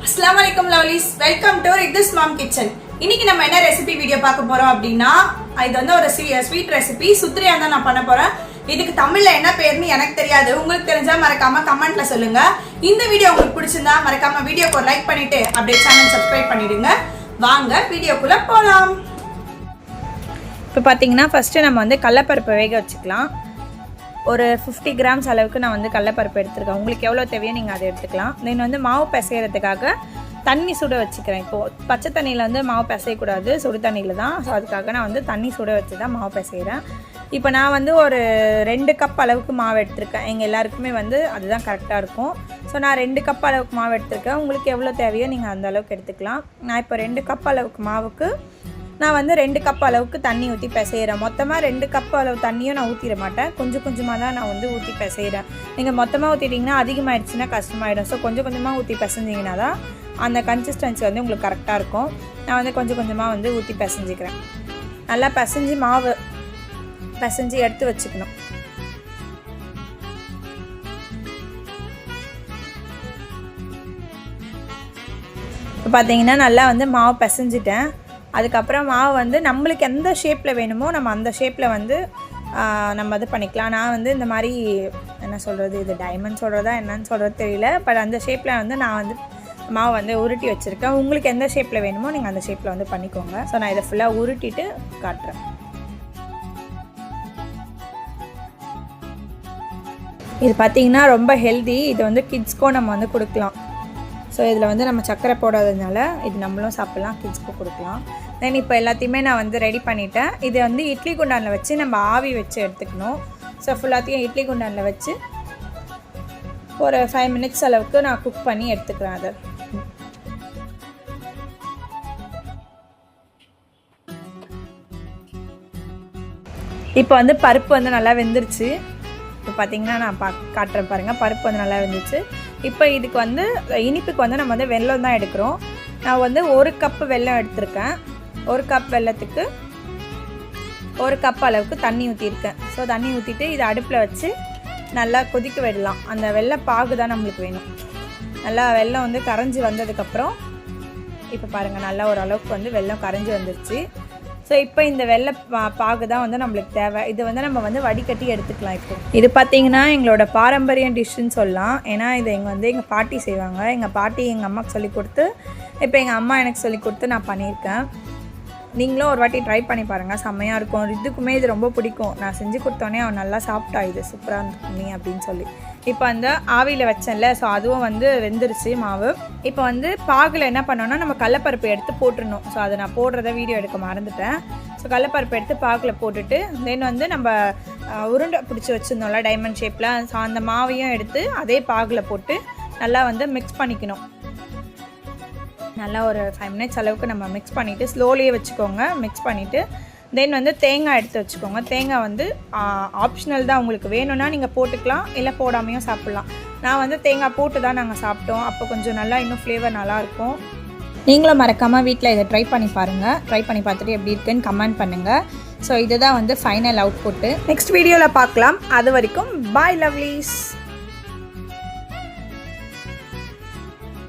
Assalamualaikum lovelies, welcome to Ridhu's Mom Kitchen. இன்னைக்கு நம்ம என்ன ரெசிபி வீடியோ பார்க்க போறோம் அப்படின்னா இது வந்து ஒரு ஸ்வீட் ரெசிபி சுத்ரியா தான் நான் பண்ண போறேன். இதுக்கு தமிழ்ல என்ன பேர்னு எனக்கு தெரியாது. உங்களுக்கு தெரிஞ்சா மறக்காம கமெண்ட்ல சொல்லுங்க. இந்த வீடியோ உங்களுக்கு பிடிச்சிருந்தா மறக்காம வீடியோக்கு ஒரு லைக் பண்ணிட்டு அப்படியே சேனல் சப்ஸ்கிரைப் பண்ணிடுங்க. வாங்க வீடியோக்குள்ள போலாம். இப்போ பாத்தீங்கன்னா ஃபர்ஸ்ட் நம்ம வந்து கடலைப்பருப்பு வேக வச்சுக்கலாம். ஒரு 50 கிராம்ஸ் அளவுக்கு நான் வந்து கடலைப்பருப்பு எடுத்துருக்கேன். உங்களுக்கு எவ்வளோ தேவையோ நீங்கள் அதை எடுத்துக்கலாம். தென் வந்து மாவு பிசைகிறதுக்காக தண்ணி சுட வச்சுக்கிறேன். இப்போது பச்சை தண்ணியில் வந்து மாவு பிசையக்கூடாது, சுடு தண்ணியில் தான். ஸோ அதுக்காக நான் வந்து தண்ணி சுட வச்சு தான் மாவு பிசைகிறேன். இப்போ நான் வந்து ஒரு 2 கப் அளவுக்கு மாவு எடுத்திருக்கேன். எங்கள் எல்லாருக்குமே வந்து அதுதான் கரெக்டாக இருக்கும். ஸோ நான் 2 கப் அளவுக்கு மாவு எடுத்திருக்கேன். உங்களுக்கு எவ்வளோ தேவையோ நீங்கள் அந்த அளவுக்கு எடுத்துக்கலாம். நான் இப்போ 2 கப் அளவுக்கு மாவுக்கு நான் வந்து 2 கப் அளவுக்கு தண்ணி ஊற்றி பிசைகிறேன். மொத்தமாக 2 கப் அளவு தண்ணியும் நான் ஊற்றிட மாட்டேன். கொஞ்சம் கொஞ்சமாக தான் நான் வந்து ஊற்றி பிசைகிறேன். நீங்கள் மொத்தமாக ஊற்றிட்டிங்கன்னா அதிகமாகிடுச்சுன்னா கஷ்டமாயிடும். ஸோ கொஞ்சம் கொஞ்சமாக ஊற்றி பிசைஞ்சிங்கன்னா தான் அந்த கன்சிஸ்டன்சி வந்து உங்களுக்கு கரெக்டாக இருக்கும். நான் வந்து கொஞ்சம் கொஞ்சமாக வந்து ஊற்றி பிசைஞ்சிக்கிறேன். நல்லா பிசைஞ்சு மாவு பிசைஞ்சு எடுத்து வச்சுக்கணும். இப்போ பார்த்தீங்கன்னா நல்லா வந்து மாவு பிசைஞ்சிட்டேன். அதுக்கப்புறம் மாவு வந்து நம்மளுக்கு எந்த ஷேப்பில் வேணுமோ நம்ம அந்த ஷேப்பில் வந்து நம்ம இது பண்ணிக்கலாம். நான் வந்து இந்த மாதிரி என்ன சொல்கிறது, இது டைமண்ட் சொல்கிறதா என்னன்னு சொல்கிறது தெரியல. பட் அந்த ஷேப்பில் வந்து நான் வந்து மாவு வந்து உருட்டி வச்சுருக்கேன். உங்களுக்கு எந்த ஷேப்பில் வேணுமோ நீங்கள் அந்த ஷேப்பில் வந்து பண்ணிக்கோங்க. ஸோ நான் இதை ஃபுல்லாக உருட்டிட்டு காட்டுறேன். இது பார்த்திங்கன்னா ரொம்ப ஹெல்தி. இது வந்து கிட்ஸ்க்கும் நம்ம வந்து கொடுக்கலாம். ஸோ இதில் வந்து நம்ம சர்க்கரை போடாததுனால இது நம்மளும் சாப்பிட்லாம், கிட்ஸ்க்கும் கொடுக்கலாம். தென் இப்போ எல்லாத்தையுமே நான் வந்து ரெடி பண்ணிட்டேன். இது வந்து இட்லி குண்டானில் வச்சு நம்ம ஆவி வச்சு எடுத்துக்கணும். ஸோ ஃபுல்லாத்தையும் இட்லி குண்டானில் வச்சு ஒரு 5 மினிட்ஸ் அளவுக்கு நான் குக் பண்ணி எடுத்துக்கிறேன். அதை இப்போ வந்து பருப்பு வந்து நல்லா வெந்துருச்சு. இப்போ பார்த்திங்கன்னா நான் காட்டுறேன் பாருங்கள். பருப்பு வந்து நல்லா வெந்துருச்சு. இப்போ இதுக்கு வந்து இனிப்புக்கு வந்து நம்ம வந்து வெல்லம் தான் எடுக்கிறோம். நான் வந்து 1 கப்பு வெல்லம் எடுத்திருக்கேன். 1 கப் வெல்லத்துக்கு 1 கப் அளவுக்கு தண்ணி ஊற்றிருக்கேன். ஸோ தண்ணி ஊற்றிட்டு இதை அடுப்பில் வச்சு நல்லா கொதிக்க விடலாம். அந்த வெல்லம் பாகு தான் நம்மளுக்கு வேணும். நல்லா வெல்லம் வந்து கரைஞ்சி வந்ததுக்கப்புறம் இப்போ பாருங்கள் நல்லா ஓரளவுக்கு வந்து வெல்லம் கரைஞ்சி வந்துருச்சு. ஸோ இப்போ இந்த வெள்ளை பாகு தான் வந்து நம்மளுக்கு தேவை. இது வந்து நம்ம வந்து வடிகட்டி எடுத்துக்கலாம். இப்போ இது பார்த்திங்கன்னா எங்களோட பாரம்பரிய டிஷ்ஷுன்னு சொல்லலாம். ஏன்னா இது எங்கள் பாட்டி செய்வாங்க. எங்கள் பாட்டி எங்கள் அம்மாவுக்கு சொல்லி கொடுத்து இப்போ எங்கள் அம்மா எனக்கு சொல்லி கொடுத்து நான் பண்ணியிருக்கேன். நீங்களும் ஒரு வாட்டி ட்ரை பண்ணி பாருங்கள், செம்மையாக இருக்கும். ரித்துக்குமே இது ரொம்ப பிடிக்கும். நான் செஞ்சு கொடுத்தோன்னே அவன் நல்லா சாப்பிட்டா இது சூப்பராக இருந்துக்குமே அப்படின்னு சொல்லி. இப்போ அந்த ஆவியில் வச்சேன்ல, ஸோ அதுவும் வந்து வெந்துருச்சு மாவு. இப்போ வந்து பாகில் என்ன பண்ணோன்னா நம்ம கடலைப்பருப்பு எடுத்து போட்டுடணும். ஸோ அதை நான் போடுறத வீடியோ எடுக்க மறந்துட்டேன். ஸோ கடலைப்பருப்பு எடுத்து பாகில் போட்டுட்டு தென் வந்து நம்ம உருண்டை பிடிச்சி வச்சுருந்தோம்ல டைமண்ட் ஷேப்பில், ஸோ அந்த மாவையும் எடுத்து அதே பாகில் போட்டு நல்லா வந்து மிக்ஸ் பண்ணிக்கணும். நல்லா ஒரு 5 மினிட்ஸ் அளவுக்கு நம்ம மிக்ஸ் பண்ணிவிட்டு ஸ்லோலியே வச்சுக்கோங்க. மிக்ஸ் பண்ணிவிட்டு தென் வந்து தேங்காய் எடுத்து வச்சுக்கோங்க. தேங்காய் வந்து ஆப்ஷனல் தான். உங்களுக்கு வேணும்னா நீங்கள் போட்டுக்கலாம், இல்லை போடாமையும் சாப்பிட்லாம். நான் வந்து தேங்காய் போட்டு தான் நாங்கள் சாப்பிட்டோம். அப்போ கொஞ்சம் நல்லா இன்னும் ஃப்ளேவர் நல்லாயிருக்கும். நீங்களும் மறக்காமல் வீட்டில் இதை ட்ரை பண்ணி பாருங்கள். ட்ரை பண்ணி பார்த்துட்டு எப்படி இருக்குன்னு கமெண்ட் பண்ணுங்கள். ஸோ இதுதான் வந்து ஃபைனல் அவுட்புட்டு. நெக்ஸ்ட் வீடியோவில் பார்க்கலாம். அது வரைக்கும் பாய் லவ்லீஸ்.